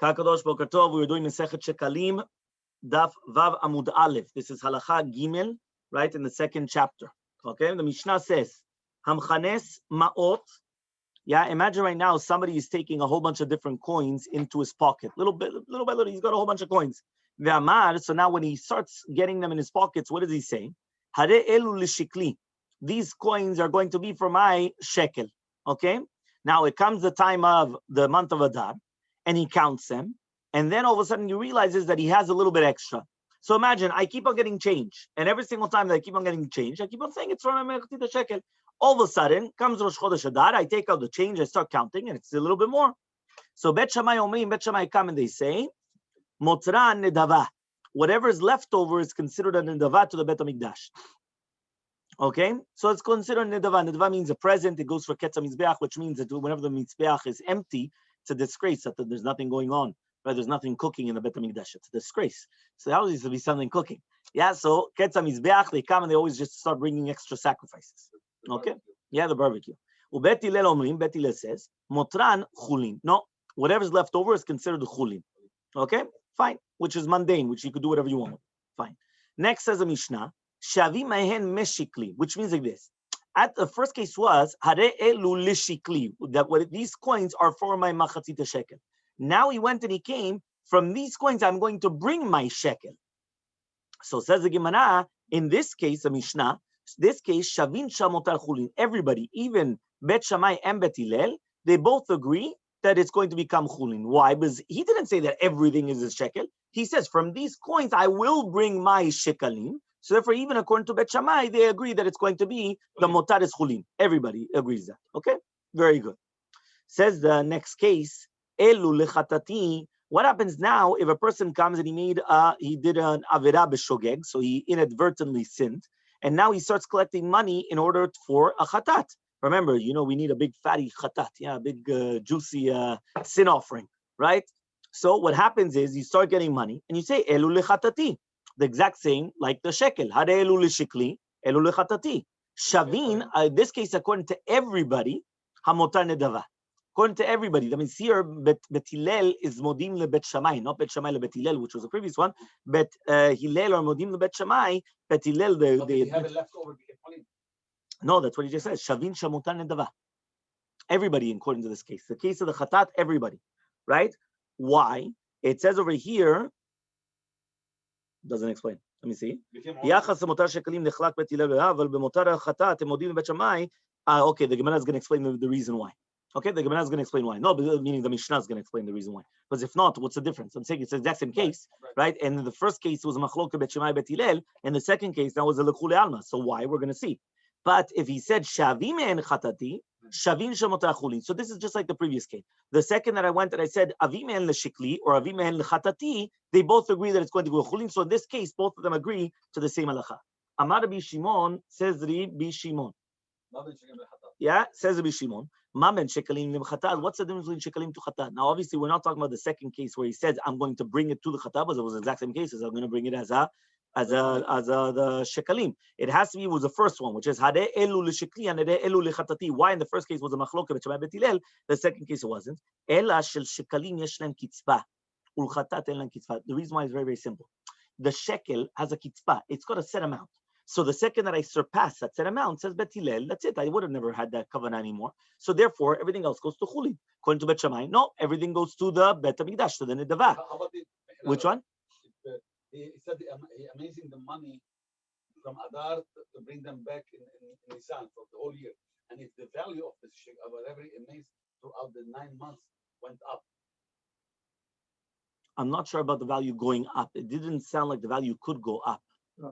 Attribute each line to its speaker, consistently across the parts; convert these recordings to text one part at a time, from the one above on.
Speaker 1: Kakadosh Boker Tov. We were doing Masechet Shekalim Daf Vav Amud Aleph. This is Halacha Gimel, right in the second chapter. Okay, the Mishnah says, Hamchanes Ma'ot. Yeah, imagine right now somebody is taking a whole bunch of different coins into his pocket, little by little. He's got a whole bunch of coins. So now when he starts getting them in his pockets, what is he saying? Hare elu lishikli. These coins are going to be for my shekel. Okay. Now it comes the time of the month of Adar, and he counts them, and then all of a sudden he realizes that he has a little bit extra. So imagine I keep on getting change, and every single time that I keep on getting change, I keep on saying it's from my shekel. All of a sudden comes Rosh Chodesh Adar, I take out the change, I start counting, and it's a little bit more. So Bet Shammai Omrim, Bet Shammai come and they say, Motra Nedava. Whatever is left over is considered a Nedava to the Bet HaMikdash. Okay, so it's considered Nedava. Nedava means a present. It goes for Ketz HaMizbeach, which means that whenever the Mizbeach is empty, it's a disgrace that there's nothing going on. Right? There's nothing cooking in the Bet HaMikdash. It's a disgrace. So how is there to be something cooking? Yeah, so Ketz HaMizbeach, they come and they always just start bringing extra sacrifices. Okay, yeah, the barbecue. Bet Hillel Omrim, Bet Hillel says, Motran Chulin. No, whatever's left over is considered Chulin. Okay, fine, which is mundane, which you could do whatever you want. Fine. Next says a Mishnah, Shavi Mahen Meshikli, which means like this. At the first case was Hare Elu Lishikli, that what these coins are for my Machatzita shekel. Now he went and he came, from these coins I'm going to bring my shekel. So says the Gemara, in this case, the Mishnah, this case, Shavin Shamotar Chulin, everybody, even Bet Shammai and Bet Hillel, they both agree that it's going to become Chulin. Why? Because he didn't say that everything is a shekel. He says, from these coins, I will bring my shekalim. So therefore, even according to Bet Shammai, they agree that it's going to be the Motar is Chulin. Everybody agrees that. Okay? Very good. Says the next case, Elu lechatati. What happens now if a person comes and he did an Avera b'shogeg, so he inadvertently sinned, and now he starts collecting money in order for a chatat. Remember, we need a big fatty chatat, a big juicy sin offering, right? So what happens is you start getting money and you say, Elu lechatati. The exact same like the shekel. Hare elu leshikli, elu lechatati. Shavin, in this case, according to everybody, hamotar nedava. According to everybody, that means here, Bet Hillel is modim lebet Shammai, not Bet Shammai lebet Hillel, which was the previous one. Bet Hillel are modim lebet Shammai. Bet Hillel, they
Speaker 2: have it left over.
Speaker 1: No, that's what he just says. Shavin shamotar nedava. Everybody, according to this case, the case of the chatat, everybody, right? Why? It says over here. Doesn't explain. Let me see. Okay, the Gemara is going to explain the reason why. Okay, the Gemara is going to explain why. No, meaning the Mishnah is going to explain the reason why. Because if not, what's the difference? I'm saying it's the exact same case, right? And in the first case, it was a Machloka Bet Shammai Bet Hillel. In the second case, that was a Lekule Alma. So why? We're going to see. But if he said Shavim en Chatati, Shavin Shamotar Chulin. So this is just like the previous case. The second that I went and I said Avim en Leshikli or Avim en Lechatati, they both agree that it's going to go Chulin. So in this case, both of them agree to the same halacha. Amar Rabbi Shimon, says Rabbi Shimon. Yeah, says Rabbi Shimon. Mamen shekalim limchatat. What's the difference between shekalim to chatat? Now, obviously, we're not talking about the second case where he says, "I'm going to bring it to the chatat," because it was the exact same case as I'm going to bring it as the shekalim. It has to be was the first one, which is hade elu leshekli and hade elu lechatati. Why in the first case was a machloket bet Shammai bet Hillel, the second case it wasn't. Ela shel shekalim yesh lem kitzba, ul chatat en lem kitzba. The reason why is very very simple. The shekel has a kitzba. It's got a set amount. So the second that I surpass that set amount, says Bet Hillel, that's it. I would have never had that kavanah anymore. So therefore, everything else goes to Chulin. According to Bet Shammai, no, everything goes to the Bet HaMikdash, to the Nedava. Which one?
Speaker 2: He said amazing the money from Adar to bring them back in Nisan for the whole year. And if the value of the whatever it amazed throughout the 9 months went up.
Speaker 1: I'm not sure about the value going up. It didn't sound like the value could go up.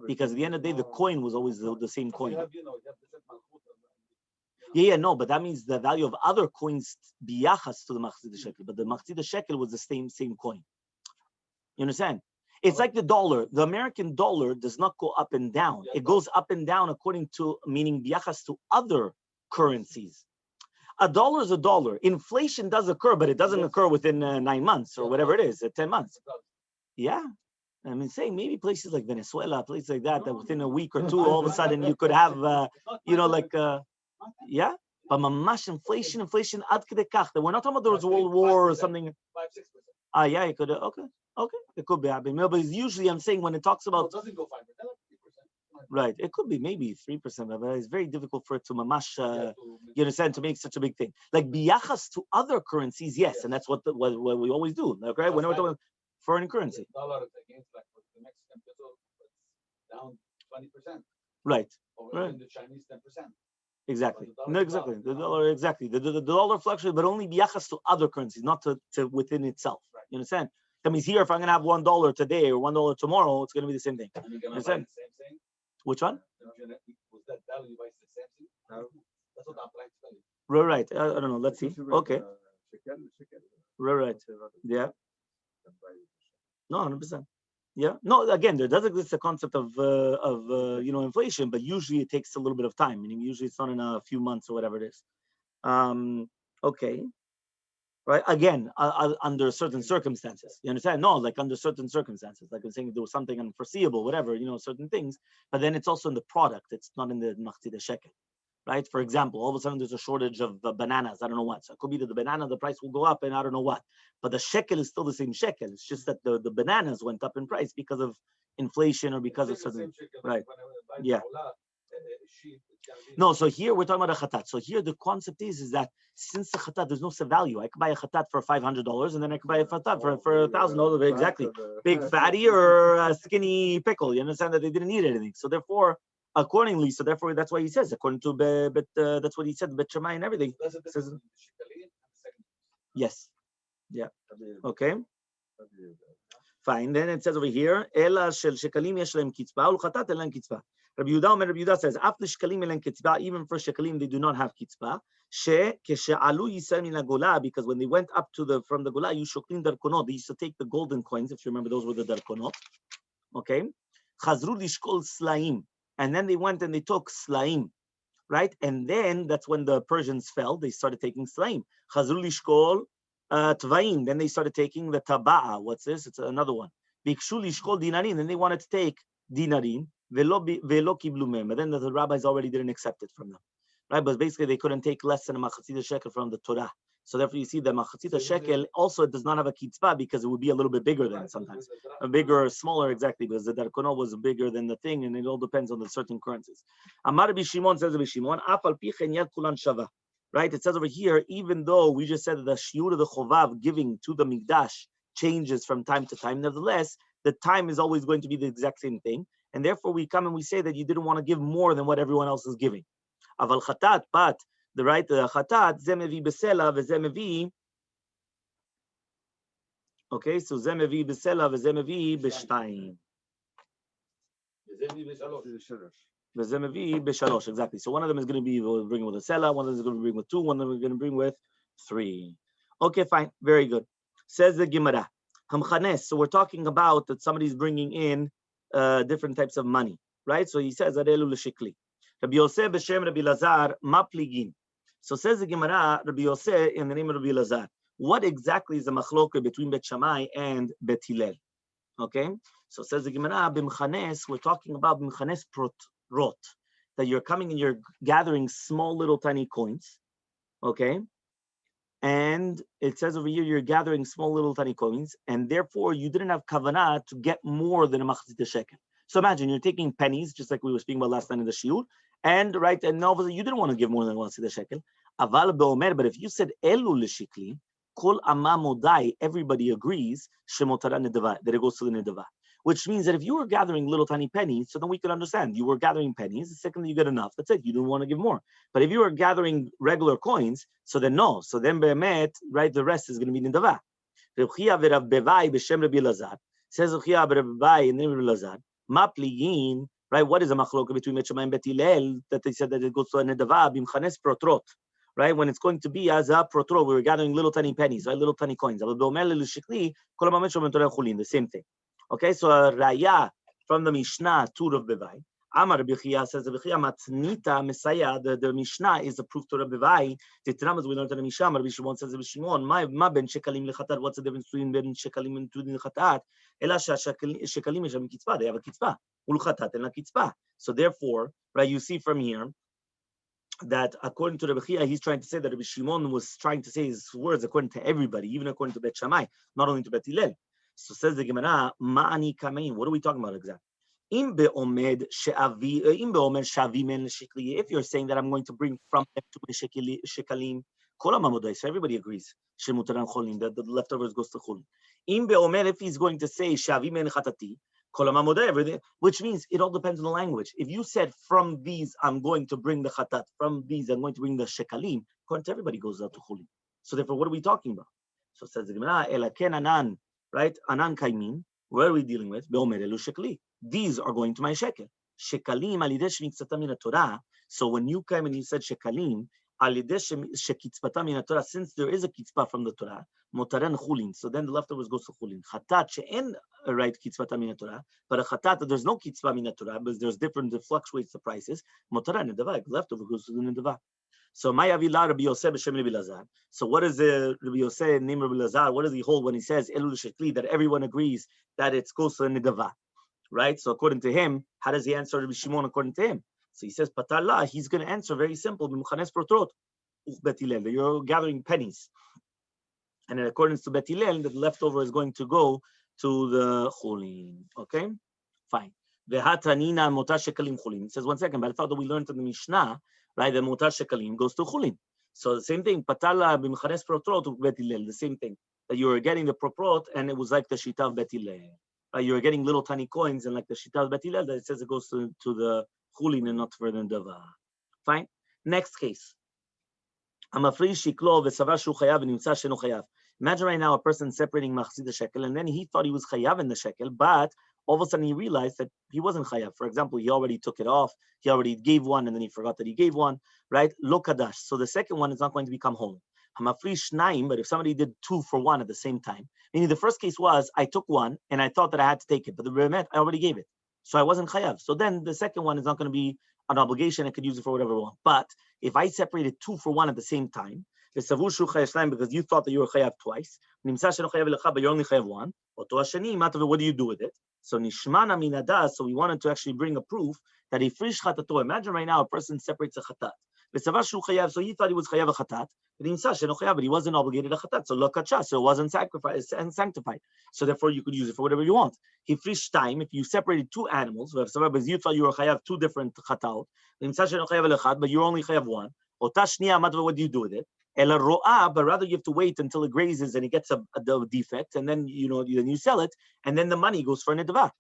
Speaker 1: Because at the end of the day, the coin was always the same coin. No, but that means the value of other coins biyachas to the Masechet Shekel, but the Masechet Shekel was the same coin. You understand? It's like the dollar. The American dollar does not go up and down. It goes up and down according to, meaning biyachas to other currencies. A dollar is a dollar. Inflation does occur, but it doesn't occur within 9 months or whatever it is, 10 months. Yeah. I mean, saying maybe places like Venezuela, places like that within a week or two, all of a sudden you could have, yeah. But mamash inflation, ad kedei kach. We're not talking about there was a world war or something. Yeah, it could. Okay, it could be happening. No, but usually I'm saying when it talks
Speaker 2: No,
Speaker 1: about
Speaker 2: it doesn't go 5%, 3%.
Speaker 1: right, it could be maybe 3%, but it's very difficult for it to mamash.
Speaker 2: Yeah,
Speaker 1: You understand, to make such a big thing like biyachas to other currencies, yes,
Speaker 2: Yes.
Speaker 1: and that's what what we always do. Okay,
Speaker 2: Just
Speaker 1: whenever we're
Speaker 2: like
Speaker 1: talking about foreign currency,
Speaker 2: the dollar against like the Mexican peso, it's down 20%,
Speaker 1: right?
Speaker 2: or
Speaker 1: Right.
Speaker 2: even the Chinese 10%.
Speaker 1: Exactly.
Speaker 2: But the
Speaker 1: No,
Speaker 2: dollar is
Speaker 1: exactly.
Speaker 2: dollar,
Speaker 1: The
Speaker 2: you know?
Speaker 1: dollar, exactly. The dollar fluctuates, but only biyachas to other currencies, not to within itself.
Speaker 2: Right.
Speaker 1: You understand? That means here, if I'm gonna have $1 today or $1 tomorrow, it's gonna be the same thing.
Speaker 2: And you're gonna buy
Speaker 1: Understand?
Speaker 2: the same thing.
Speaker 1: Which one?
Speaker 2: Was that value buys the same thing? No. That's what I'm trying to tell you.
Speaker 1: Right. I don't know. Let's see. Okay. Right. Yeah. No, 100%. Yeah. No. Again, there does exist a concept of inflation, but usually it takes a little bit of time. Meaning, usually it's not in a few months or whatever it is. Okay. Right. Again, under certain circumstances. You understand? No, like under certain circumstances. Like I'm saying, if there was something unforeseeable, whatever, certain things. But then it's also in the product. It's not in the Masechet Shekel. Right? For example, all of a sudden there's a shortage of bananas. I don't know what. So it could be that the banana, the price will go up and I don't know what. But the shekel is still the same shekel. It's just that the bananas went up in price because of inflation or because of certain. Right. Yeah. No, so here we're talking about a chatat. So here the concept is that since the chatat, there's no value. I could buy a chatat for $500 and then I could buy a chatat for $1,000. Exactly. Big fatty or a skinny pickle. You understand that they didn't need anything. So therefore, accordingly, so therefore that's why he says, according to that's what he said, Bet Shammai and everything.
Speaker 2: So that's the
Speaker 1: Says,
Speaker 2: difference between the Shekalim and the second.
Speaker 1: yes. Yeah. Okay. Fine. Then it says over here, Ela shel shekalim yesh lehem kitzba, ul chatat lehem kitzba. Rabbi Yehuda says, after shekalim lehem kitzba, even for shekalim they do not have kitzba. She keshe'alu Yisrael min hagola, because when they went up from the gola, you shoklin darkonot. They used to take the golden coins, if you remember, those were the darkonot. Okay. Chazru lishkol slaim, and then they went and they took slaim, right? And then that's when the Persians fell. They started taking slaim. Chazru lishkol tvaim. Then they started taking the taba'a. What's this? It's another one. Bikshu lishkol dinarin. Then they wanted to take dinarin. Velo kiblu mem. But then the rabbis already didn't accept it from them, right? But basically they couldn't take less than a machatzit shekel from the Torah. So therefore you see the machatzit shekel also does not have a kitzbah because it would be a little bit bigger than it sometimes. A bigger or smaller, exactly, because the darkonot was bigger than the thing, and it all depends on the certain currencies. Amar Bishimon says Bishimon, Afal pichen yad kulan shava. Right? It says over here, even though we just said that the shiur of the chovav giving to the mikdash changes from time to time, nevertheless, the time is always going to be the exact same thing. And therefore we come and we say that you didn't want to give more than what everyone else is giving. Aval chatat, but the chatat, zemevi besela, vezemevi. Okay, so zemevi besela, vezemevi b'shtayim. Vezemevi b'shalosh, exactly. So one of them is going to be bringing with a sela, one of them is going to bring with 2, one of them is going to bring with 3. Okay, fine, very good. Says the Gemara, Hamchanes. So we're talking about that somebody's bringing in different types of money, right? So he says, Arelu l'shikli. Rabbi Yosef b'shem Rabbi Lazar, ma pligin. So says the Gemara, Rabbi Yosef in the name of Rabbi Lazar. What exactly is the machloka between Bet Shammai and Bet Hillel? Okay, so says the Gemara, b'mchanes, we're talking about b'mchanes rot, that you're coming and you're gathering small little tiny coins, okay? And it says over here, you're gathering small little tiny coins, and therefore you didn't have kavanah to get more than a machatzit shekel. So imagine you're taking pennies, just like we were speaking about last night in the shiur, and right, and now you didn't want to give more than machatzit shekel. Aval beomer, but if you said elu l'shikli, kol amamodai, everybody agrees shemotara nedava, that it goes to the nedava. Which means that if you were gathering little tiny pennies, so then we could understand you were gathering pennies. The second you get enough, that's it. You didn't want to give more. But if you were gathering regular coins, so then no. So then be'emet, right, the rest is going to be nedava. Reb Chia v'Rav Bevai b'shem Rabbi Lazar says Reb Chia v'Rav Bevai and then Rabbi Lazar ma pligin, right? What is a machloka between Bet Shammai and Bet Hillel that they said that it goes to a nedava b'mchanes protrot? Right, when it's going to be as a protro, we were gathering little tiny pennies, right, little tiny coins. The same thing. Okay, so a raya from the Mishnah to Rav Bevai. Amar Rabbi Chia says Rabbi Chia matnita Messiah. The Mishnah is a proof to Rabbi Bevai. The Tanamas we learned in the Mishnah. Rabbi Shimon says Rabbi Shimon, ma ben shekalim lechatat. What's the difference between ben shekalim and lechatat? Ela shekalim yeshem kitzba. They have a kitzba. Ul chatat and a kitzba. So therefore, right, you see from here that according to Rabbi Chia, he's trying to say that Rabbi Shimon was trying to say his words according to everybody, even according to Bet Shammai, not only to Bet Hillel. So says the Gemara, Ma'ani kamein. What are we talking about exactly? If you're saying that I'm going to bring from them to my shekalim, so everybody agrees that the leftovers goes to chulin. If he's going to say everything, which means it all depends on the language. If you said from these I'm going to bring the chatat, from these I'm going to bring the shekalim, according to everybody goes out to chulin. So therefore, what are we talking about? So it says the Gemara, elaken anan, right? Anan kaimin. Where are we dealing with? These are going to my shekel. Shekalim alidesh mitzvata min Torah. So when you came and you said shekalim, alidesh shekitzpata min Torah, since there is a kitzpah from the Torah, motaren chulin. So then the leftovers goes to chulin. Chatat she'en right kitzpata min Torah, but a chatat there's no kitzpah min Torah, but there's different, it fluctuates the prices. Motaren nedava, leftover goes to the nedava. So my avila Rabbi Yosef b'shem Rabbi Lazar. So what is the Rabbi Yosef named Rabbi Lazar? What does he hold when he says elul shekli, that everyone agrees that it goes to the nedava? Right? So according to him, how does he answer Rabbi Shimon according to him? So he says, Patala, he's going to answer very simple, that you're gathering pennies. And in accordance to Bet Hillel, the leftover is going to go to the chulin. Okay? Fine. It says, 1 second, but I thought that we learned in the Mishnah, right, that motar shekalim goes to chulin. So the same thing, Patala b'mchanes protrot Bet Hillel, the same thing, that you were getting the proprot, and it was like the shita of Bet Hillel. You're getting little tiny coins, and like the shita of Bet Hillel, that it says it goes to the chulin and not further than dava. Fine. Next case. Imagine right now a person separating machzit the shekel, and then he thought he was chayav in the shekel, but all of a sudden he realized that he wasn't chayav. For example, he already took it off, he already gave one, and then he forgot that he gave one, right? Lo kadash. So the second one is not going to become whole. But if somebody did 2 for 1 at the same time, meaning the first case was I took one and I thought that I had to take it, but the remet I already gave it, so I wasn't chayav. So then the second one is not going to be an obligation. I could use it for whatever I want. But if I separated 2 for 1 at the same time, because you thought that you were chayav twice, but you're only chayav 1. What do you do with it? So nishmana minadas. So we wanted to actually bring a proof that a frish chatato. Imagine right now a person separates a chatat. So he thought he was chayav a chatat, but he wasn't obligated a chatat. So lo kacha, so it wasn't sacrificed and sanctified. So therefore you could use it for whatever you want. He frish time. If you separated 2 animals, you thought you were chayav 2 different chatat, but you're only chayav 1. What do you do with it? But rather you have to wait until it grazes and it gets a defect, and then you sell it, and then the money goes for a nedava.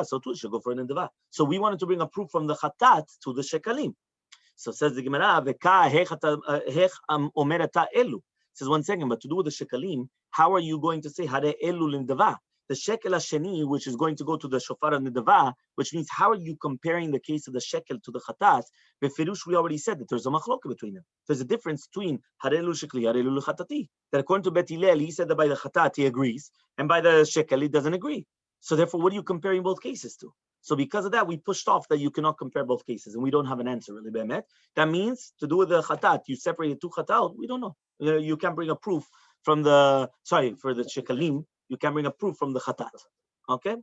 Speaker 1: So too it should go for a nedava. So we wanted to bring a proof from the chatat to the shekalim. So says the Gemara, says 1 second, but to do with the shekalim, how are you going to say hare elu l'nedava? The shekel hasheni, which is going to go to the shofar and nedava, which means how are you comparing the case of the shekel to the chatat? Befirush, we already said that there's a machloka between them. There's a difference between harelu shekli, harelu chatati. That according to Bet Hillel, he said that by the chatat he agrees, and by the shekel he doesn't agree. So therefore, what are you comparing both cases to? So because of that, we pushed off that you cannot compare both cases, and we don't have an answer really, Be'emet. That means to do with the chatat, you separated 2 chatat, we don't know. You can bring a proof from the, for the shekalim, you can bring a proof from the chatat. Okay?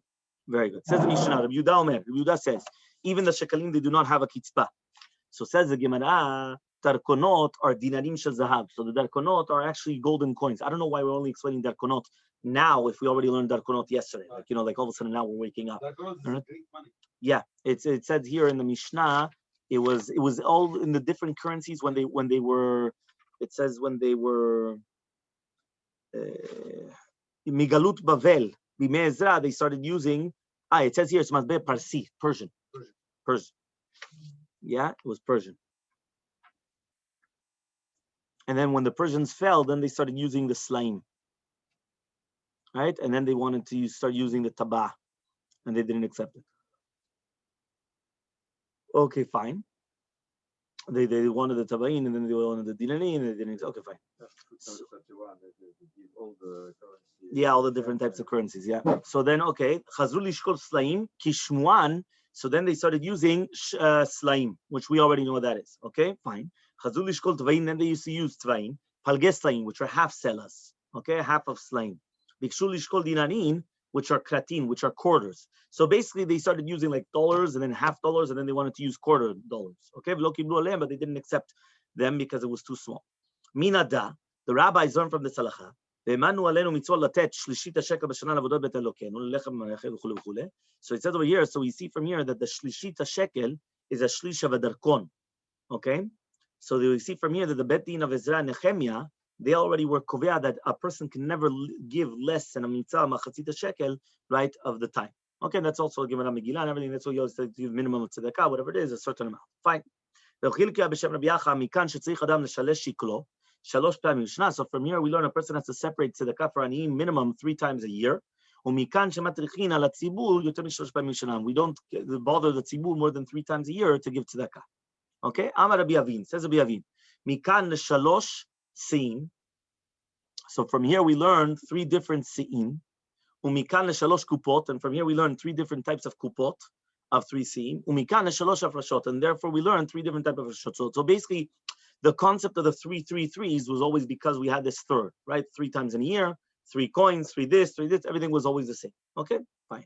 Speaker 1: Very good. Says the Mishnah, Rabbi Yehuda says, even the shekalim, they do not have a kitzpah. So says the Gemara, darkonot are dinarim shel zahav. So the darkonot are actually golden coins. I don't know why we're only explaining darkonot now if we already learned darkonot yesterday. Like all of a sudden now we're waking up.
Speaker 2: Darkonot is Greek money.
Speaker 1: Yeah, it said here in the Mishnah, it was all in the different currencies when they were, it says when they were Migalut Bavel, Bimei Ezra, they started using, it says here, it's must be Parsi, Persian. Yeah, it was Persian. And then when the Persians fell, then they started using the slime. Right? And then they wanted to start using the taba, and they didn't accept it. Okay, fine. They wanted the tabain, and then they wanted the dinarin, and they didn't. Okay, fine. All the different types of currencies. Yeah. So then, okay, chazru lishkol slaim kishmuan. So then they started using slaim, which we already know what that is. Okay, fine. Chazru lishkol tvain. Then they used to use tvain, palges slaim, which are half sellers. Okay, half of slaim. Bikshu lishkol dinarin. which are kratin, which are quarters. So basically, they started using like dollars and then half dollars, and then they wanted to use quarter dollars. Okay, but they didn't accept them because it was too small. Minada, the rabbis learned from the halacha. So it says over here, so we see from here that the shlishita shekel is a shlish of a darkon. Okay? So we see from here that the Bet Din of Ezra and Nehemiah, they already were kovea that a person can never give less than a mitzvah, machatzita shekel, right, of the time. Okay, that's also given a Megillah and everything. That's what you always say, minimum of tzedakah, whatever it is, a certain amount. Fine. So from here we learn a person has to separate tzedakah for aniyim minimum 3 times a year. We don't bother the tzibur more than 3 times a year to give tzedakah. Okay, Amar Rabbi Avin, says Rabbi Avin, Mikan l'shalosh se'im. So from here we learn 3 different se'im. Umikan l'shalosh kupot, and from here we learn 3 different types of kupot of 3 se'im. Umikan l'shalosh afrashot, and therefore we learn 3 different types of afrashot. So basically, the concept of the 3 3s was always because we had this third, right? 3 times in a year, 3 coins, 3 this, everything was always the same. Okay, fine.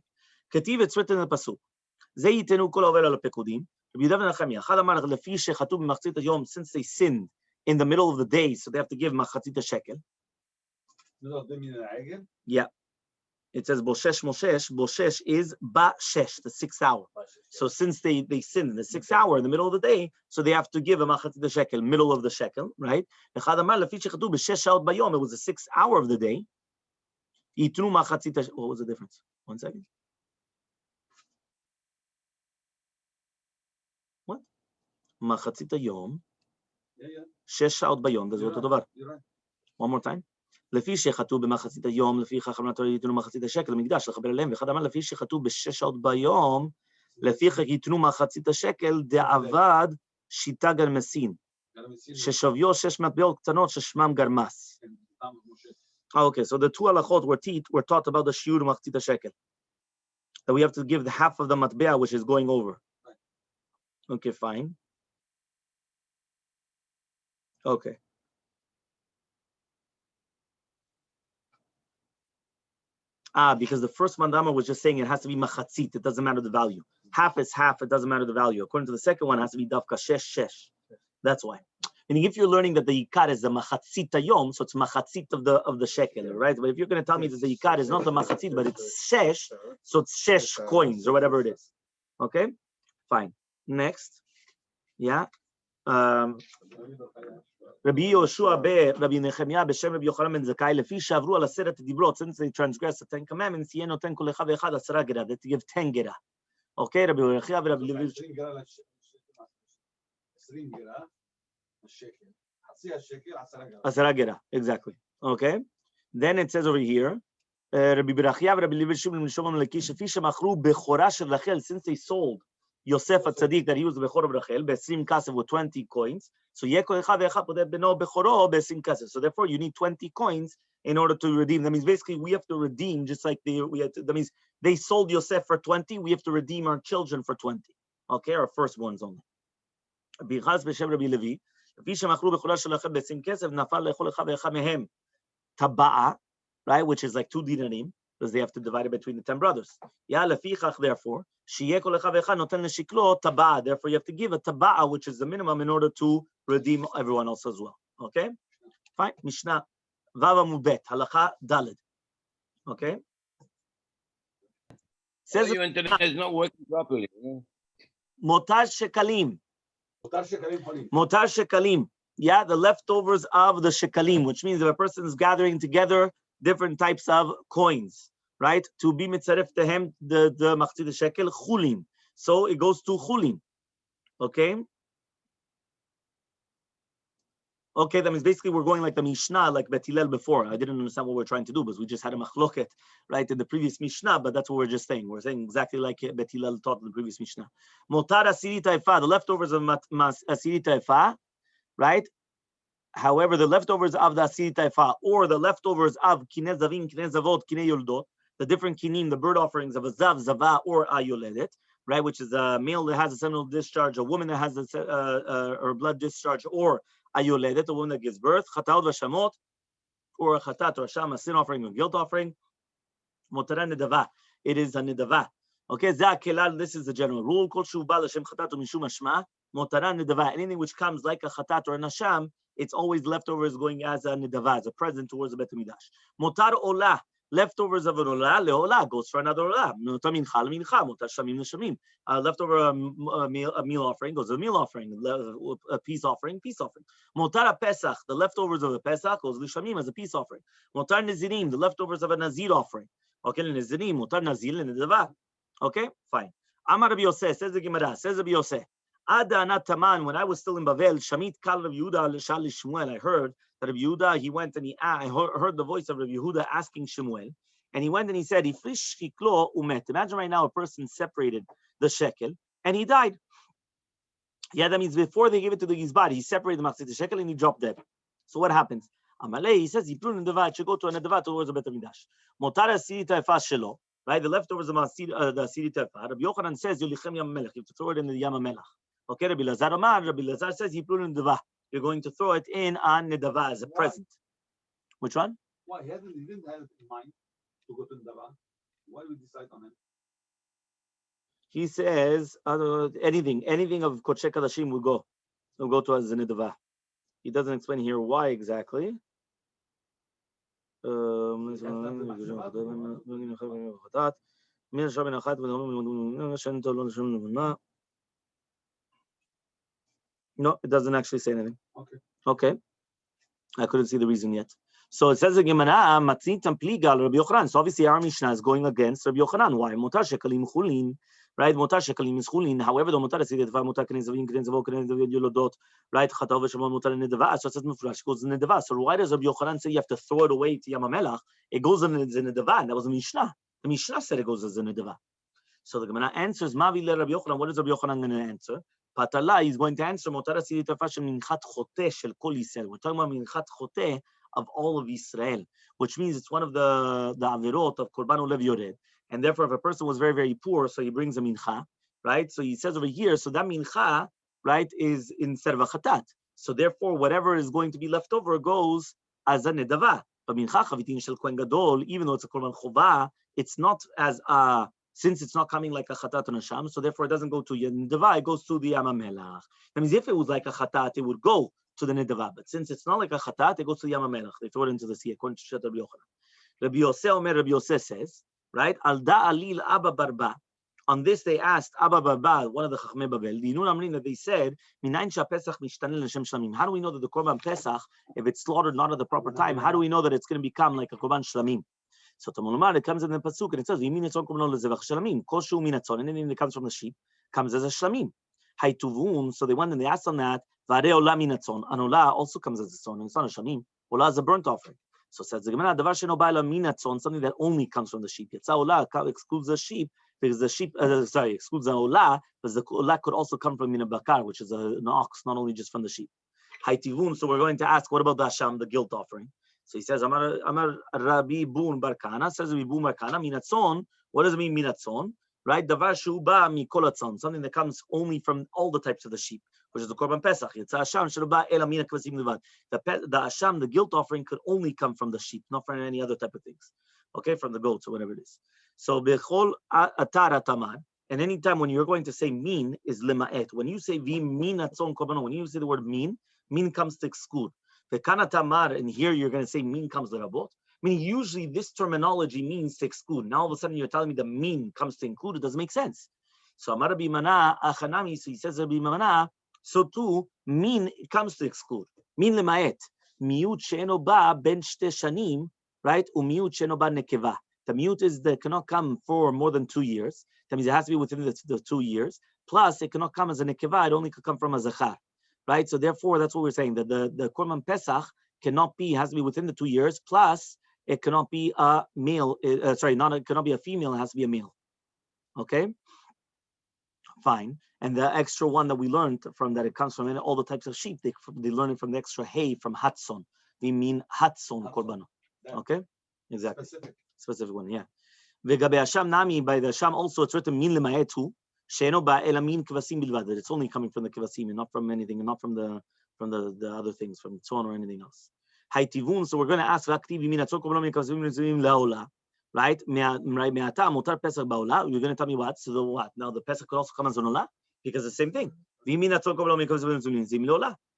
Speaker 1: Ketiv, it's written in the pasuk. Ze yitenu kol haover al pekudim. Since they sinned in the middle of the day, so they have to give machatzita shekel. Yeah. It says Boshesh Moshesh. Boshesh is Ba-shesh, the 6th hour. So since they sinned in the 6th hour in the middle of the day, so they have to give a machatzita shekel, middle of the shekel, right? It was the 6th hour of the day. What was the difference? 1 second. What? Machatzita yom. 6 שעות ביום, זה אותו דבר. One more time. לפי שחטאו במחצית היום, לפי חכם התורה ייתנו מחצית השקל למקדש, לחבר אליהם, ואחד אמר, לפי שחטאו ב6 שעות ביום, לפי כך ייתנו מחצית השקל, דעבד שיטה גרמסין, ששוויו 6 מטבעות קטנות, ששמם גרמס. Okay, so the 2 halachot were taught about the shiur מחצית השקל. That we have to give the half of the matbea, which is going over. Okay, fine. Okay. Because the first mandama was just saying it has to be machatzit. It doesn't matter the value. Half is half. It doesn't matter the value. According to the second one, it has to be dafka shesh. That's why. And if you're learning that the yikar is the machatzit yom, so it's machatzit of the shekel, right? But if you're going to tell me that the yikar is not the machatzit, but it's shesh, so it's shesh coins or whatever it is. Okay, fine. Next, yeah. Rabbi Yoshua Rabbi Nehemiah Beshem Rabbi Yochanan ben Zakkai lefi shavru al 10 dibrot, since they transgressed the 10 commandments, yeh noten kol echad ve'echad 10 gera, that to give 10 gera. Okay, Rabbi Yochanan Rabbi Levi 10 gera, exactly. Okay, then it says over here, Rabbi Berachia Rabbi Levi Shimon Shomam Lakish lefi shemachru bechora shel Rachel, since they sold Yosef at Tzaddik that he was the Bechor of Rachel, Besim Kasef with 20 coins. So Yeko Echad Echad Podeh Beno Bechoro Besim Kasef. So therefore, you need 20 coins in order to redeem. That means basically we have to redeem just like that means they sold Yosef for 20. We have to redeem our children for 20. Okay, our firstborns only. Bichas Beshem Rabbi Levi. Vishem Achru Bechora Shel Rachel Besim Kasef Nafal Lechol Echad Echad Mehem Taba'a, right, which is like 2 dinarim, because they have to divide it between the 10 brothers. Ya lefichach, therefore, therefore you have to give a taba'a, which is the minimum, in order to redeem everyone else as well. Okay? Fine. Mishnah Vav Amud Bet, Halakha Daled. Okay?
Speaker 3: Says your internet is not working properly.
Speaker 1: Motar Shekalim. Motar Shekalim. Yeah, the leftovers of the Shekalim, which means if a person is gathering together different types of coins, right? To be mitzaref to him, the machzit shekel, chulim. So it goes to chulim. Okay? Okay, that means basically we're going like the Mishnah, like Bet Hillel before. I didn't understand what we're trying to do, because we just had a machloket, right, in the previous Mishnah, but that's what we're just saying. We're saying exactly like Bet Hillel taught in the previous Mishnah. Motar asiri taifa, the leftovers of asiri taifa, right? However, the leftovers of the asiri taifa, or the leftovers of kinei zavim, kinei zavot, kinei yoldot, the different kinim, the bird offerings of a zav, zava, or a yoledet, right, which is a male that has a seminal discharge, a woman that has or blood discharge, or a yoledet, a woman that gives birth, chataot v'shamot, or a chatat or a sham, a sin offering or guilt offering, Motara nedava. It is a nedava. Okay, this is the general rule. Kol shu ba l'shem chatat u'mishum hashma, motara nedava. Anything which comes like a chatat or a nasham, it's always leftovers going as a nedava, as a present towards the Bet HaMikdash. Motar olah, leftovers of an olah, leolah, goes for another olah. Motar mincha lemincha, motar shamim leshamim. Leftover meal offering goes to a meal offering. A peace offering, peace offering. Motar pesach, the leftovers of a pesach goes to shamim as a peace offering. Motar nazirim, the leftovers of a nazir offering. Okay, nazirim, motar nazir nedava. Okay, fine. Amar Rabbi Yosef, says the Gemara, says Rabbi Yosef. Ada anat taman, when I was still in Bavel, Shamit kal Rabbi Yehuda l'shal Shmuel. I heard that Rabbi Yehuda, he went and I heard the voice of Rabbi Yehuda asking Shmuel, and he went and he said, "Ifrish shiklo umet." Imagine right now a person separated the shekel and he died. Yeah, that means before they gave it to the Gizbar, he separated the Masechet Shekel and he dropped dead. So what happens? Amalei, he says, "Yiplun nedava, it should go to a nedava towards the Bet HaMikdash." Motar asiri ta'efas shelo. Right, the leftovers of the Asiri Tefa. Rabbi Yochanan says, "Yolichem Yam Melech." You have to throw it in the Yam Melech. Okay, Rabbi Lazar Amar. Rabbi Lazar says, "Yiplun nedava." You're going to throw it in on nedava as a present. Which one?
Speaker 2: Why he didn't have it in mind to go to nedava? Why did we decide on it?
Speaker 1: He says anything of Kodesh Kadashim will go to as a nedava. He doesn't explain here why exactly. No, it doesn't actually say anything. Okay. I couldn't see the reason yet. So it says again, Rabbi Yochanan. So obviously our Mishnah is going against Rabbi Yochanan. Why? Motar shekalim chulin. Right, motar shekalim is chulin. However, the motar asiri teva, motar kenen zavim, kenen zavo, kenen zavim yolodot. Right, chatav v'shamon motar nedava. So it says mufresh goes in nedava. So why does Rabbi Yochanan say you have to throw it away to Yam HaMelech? It goes in nedava, and that was a Mishnah. The Mishnah said it goes as a nedava. So the Gemara answers, Mavi le Rabbi Yochanan. What is Rabbi Yochanan going to answer? Patala is going to answer motar asiri teva shem minchat choteh shel kol Yisrael. We're talking about minchat choteh of all of Israel, which means it's one of the avirot of korban olev yored. And therefore, if a person was very, very poor, so he brings a mincha, right? So he says over here, so that mincha, right, is instead of a chatat. So therefore, whatever is going to be left over goes as a nedava. But mincha chavitin shel kohen gadol, even though it's a korban chova, it's not as a, since it's not coming like a chatat and a sham, so therefore it doesn't go to nedava, it goes to the Yam HaMelech. That means if it was like a chatat, it would go to the nedava. But since it's not like a chatat, it goes to the Yam HaMelech. They throw it into the sea, according to Rabbi Yochanan. Rabbi Yosef Omer, Rabbi Yosef says, right? Al da'alil Abba Barba. On this, they asked Abba Barba, one of the Chachmei Babel, Dinun Amrin, that they said, Minayin Pesach mishtaneh l'shem shlamim. How do we know that the korban Pesach, if it's slaughtered not at the proper time, how do we know that it's going to become like a korban shlamim? So Tamulumar, it comes in the pasuk and it says, Yimin etzon korban lezevach shlamim. Kol shu min etzon, and anything that comes from the sheep comes as a shlamim. Haytuvun. So they went and they asked on that, Vare olah min etzon. An olah also comes as a tzon, and it's not a shlamim. Olah is a burnt offering. So says the Gemara, davar sheno ba'ala min etzon, something that only comes from the sheep. Yetza olah excludes the sheep because the sheep, excludes the olah, because the olah could also come from min bakar, which is an ox, not only just from the sheep. Haytivun. So we're going to ask, what about the hasham, the guilt offering? So he says, Amar Rabbi Bun Barkana, says Rabbi Bun Barkana, minatzon. What does it mean, minatzon? Right? Davar shuba mikol atzon, something that comes only from all the types of the sheep, which is the korban pesach. It's hasham shruba ela mina kvasim levad. The hasham, the guilt offering, could only come from the sheep, not from any other type of things. Okay, from the goats or whatever it is. So bechol atar atamad, and anytime when you're going to say min is lema'et. When you say vi minatzon korban, when you say the word min comes to exclude. V'kanatamar, and here you're going to say min comes lerabot. Meaning usually this terminology means to exclude. Now all of a sudden you're telling me the min comes to include. It doesn't make sense. So Amar Rabbi Mana achanami. So he says Rabbi Mana. So too min comes to exclude. Min lemaet miut she'eno ba ben shte shanim, right? Umiut she'eno ba nekeva. The miut is that cannot come for more than 2 years. That means it has to be within the 2 years. Plus it cannot come as a nekeva. It only could come from a zachar. Right, so therefore, that's what we're saying, that the korban pesach has to be within the 2 years. Plus, it cannot be a male. It cannot be a female. It has to be a male. Okay, fine. And the extra one that we learned from that, it comes from all the types of sheep. They learn it from the extra hay from hatson. We mean hatson korban. Okay, exactly. Specific one, yeah. Vegabe Hasham nami, by the Hasham also it's written min lemaetu. That it's only coming from the kivasim and not from anything, and not from the other things, from tzon or anything else. So we're going to ask, right? Me'ata mutar Pesach ba'olah. You're going to tell me what? So the what? Now the Pesach could also come as an olah because the same thing.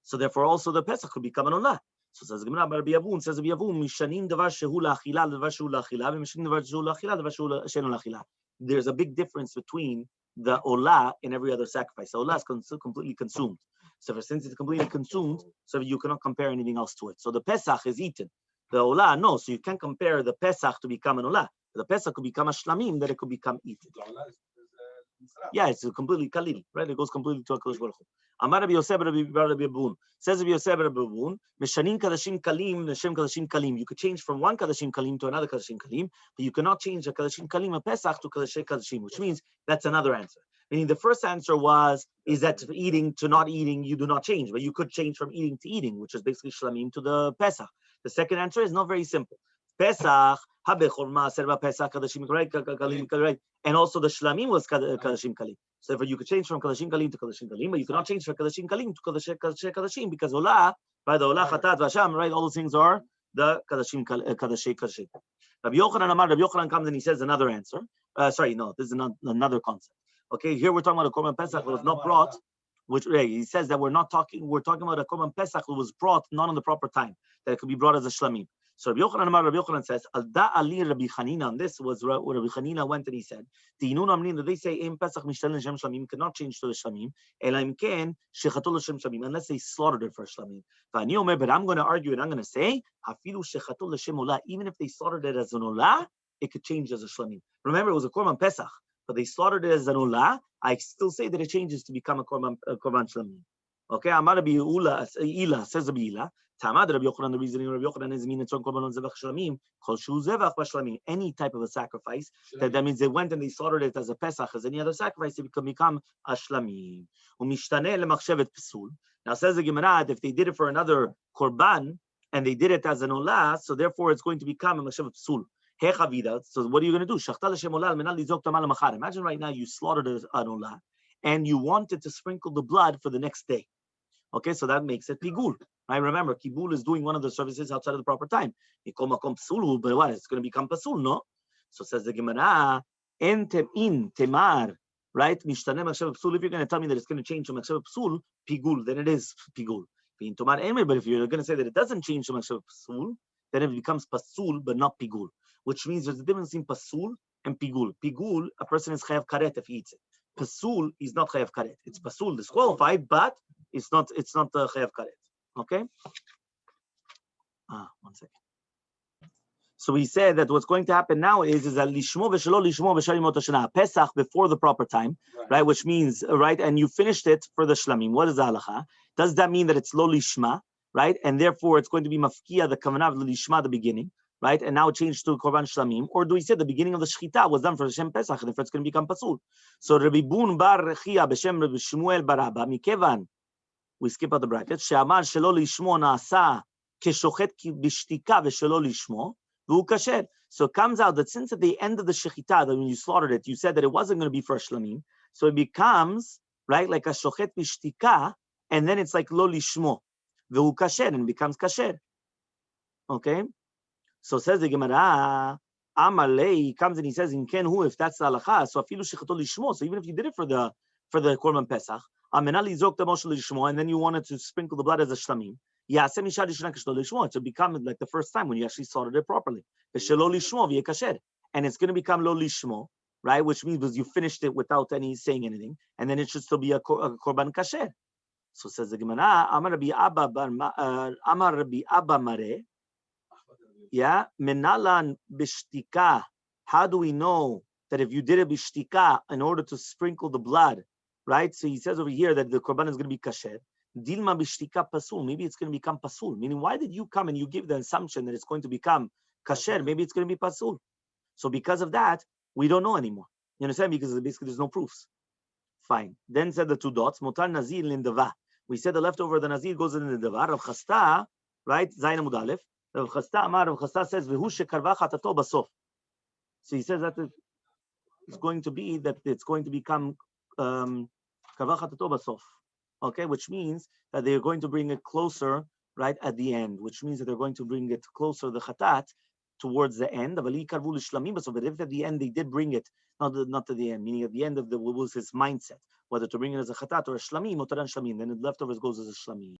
Speaker 1: So therefore also the Pesach could become an olah. So says Gemara, Rabbi Yavun says Rabbi Yavun, Mishanim davar shehu la'achila, davar shehu la'achila, v'mishanim davar shehu la'achila, davar shehu she'enu la'achila. There's a big difference between the olah and every other sacrifice. The olah is completely consumed. So since it's completely consumed, so you cannot compare anything else to it. So the Pesach is eaten. The olah, no. So you can't compare the Pesach to become an olah. The Pesach could become a shlamim, that it could become eaten. Yeah, it's completely kalil, right? It goes completely to a Kadosh Baruch Hu. Amar Rabbi Yosef Rabbi Abun. Says Rabbi Yosef Rabbi Abun, Meshanin Kadashim Kalim, Neshem Kadashim Kalim. You could change from one Kadashim Kalim to another Kadashim Kalim, but you cannot change a Kadashim Kalim a Pesach to Kadashim Kadashim, which means that's another answer. Meaning the first answer is that eating to not eating, you do not change, but you could change from eating to eating, which is basically shlamim to the Pesach. The second answer is not very simple. Pesach, Pesach, and also the shlamim was kadashim kalim. So therefore you could change from kadashim kalim to kadashim kalim, but you cannot change from kadashim kalim to kadashim because olah, by the olah, chatat, vasham, right? All those things are the kadashim kadashim. Rabbi Yochanan comes and he says another answer. Sorry, no, this is another concept. Okay, here we're talking about a korban pesach that was not brought. Which he says that we're talking about a korban pesach that was brought not on the proper time, that it could be brought as a shlamim. So Rabbi Yochanan says, Al da ali Rabbi Chanina, and this was where Rabbi Chanina went and he said, that they say im pesach mishtalin shem shlamim cannot change to the shlamim, elaim ken shechatul shem shlamim, unless they slaughtered it for shlamim. But I'm going to argue and I'm going to say, hafilu shechatul shem olah, even if they slaughtered it as an olah, it could change as a shlamim. Remember, it was a korban pesach, but they slaughtered it as an olah. I still say that it changes to become a korban shlamim. Okay, Amar Rabbi Ila says Rabbi Ila. Tamad Rabbi Yochanan, the reasoning of Rabbi Yochanan is mean it's on korban zevach shlamim. Kol shu zevach b'shlamim. Any type of a sacrifice that means they went and they slaughtered it as a pesach, as any other sacrifice, it can become a shlamim. Umishtane lemachshevet pesul. Now says the Gemara, if they did it for another korban and they did it as an olah, so therefore it's going to become a machshevet pesul. So what are you going to do? Imagine right now you slaughtered an olah and you wanted to sprinkle the blood for the next day. Okay, so that makes it pigul. Right? Remember, kibul is doing one of the services outside of the proper time. But what? It's going to become pasul, no? So says the Gemara, in temar, right? If you're going to tell me that it's going to change to machshav pasul, pigul, then it is pigul. But if you're going to say that it doesn't change to machshav pasul, then it becomes pasul, but not pigul. Which means there's a difference in pasul and pigul. Pigul, a person is chayav karet if he eats it. Pasul is not chayav karet. It's pasul, disqualified, but it's not the chayav karet. Okay? 1 second. So we said that what's going to happen now is that lishmo v'shelo lishmo v'shalimot hashana, Pesach before the proper time, right? Which means, right, and you finished it for the shlamim. What is the halacha? Does that mean that it's lo lishma, right? And therefore it's going to be mafkia, the kavanah of lishma, the beginning, right? And now it changed to korban shlamim. Or do we say the beginning of the shechita was done for Hashem Pesach, and therefore it's going to become pasul? So Rabbi Bun bar Rechia b'shem Rabbi Shmuel bar Abba mikevan. We skip out the brackets. She'amar shelo lishmo naasa keshochet b'shtika v'shelo lishmo v'hu kasher. So it comes out that since at the end of the shechita, that when you slaughtered it, you said that it wasn't going to be for a shlamim, so it becomes right like a shochet b'shtika, and then it's like lo lishmo v'hu kasher, and it becomes kasher. Okay. So says the Gemara, Amalei comes and he says in Ken Hu, if that's the halacha, so afilu shechato lishmo. So even if you did it for the korban pesach, amenali zok the moshe lishmo, and then you wanted to sprinkle the blood as a shlamim, yasem isha lishna kashlo lishmo. To become like the first time when you actually slaughtered it properly. V'shelo lishmo v'yekasher, and it's going to become lo lishmo, right? Which means you finished it without saying anything, and then it should still be a korban kasher. So says the Gemara, Amar Rabbi Abba Mare. Yeah, menalan bishtika. How do we know that if you did a bishtika in order to sprinkle the blood, right? So he says over here that the korban is going to be kasher. Dilma bishtika pasul. Maybe it's going to become pasul. Meaning, why did you come and you give the assumption that it's going to become kasher? Maybe it's going to be pasul. So because of that, we don't know anymore. You understand? Because basically there's no proofs. Fine. Then said the two dots. Motar nazir lindava. We said the leftover the nazir goes in the dava. Rav Chasta, right? Zayin Amud Aleph. Rav Chasta says, "V'hu shekarva chatato basof." So he says that it's going to be that it's going to become karva chatato basof. Okay, which means that they're going to bring it closer, right, at the end. Which means that they're going to bring it closer the chatat towards the end. But if at the end they did bring it, not to the end, meaning at the end of what was his mindset, whether to bring it as a chatat or a shlamim, then the leftovers goes as a shlamim.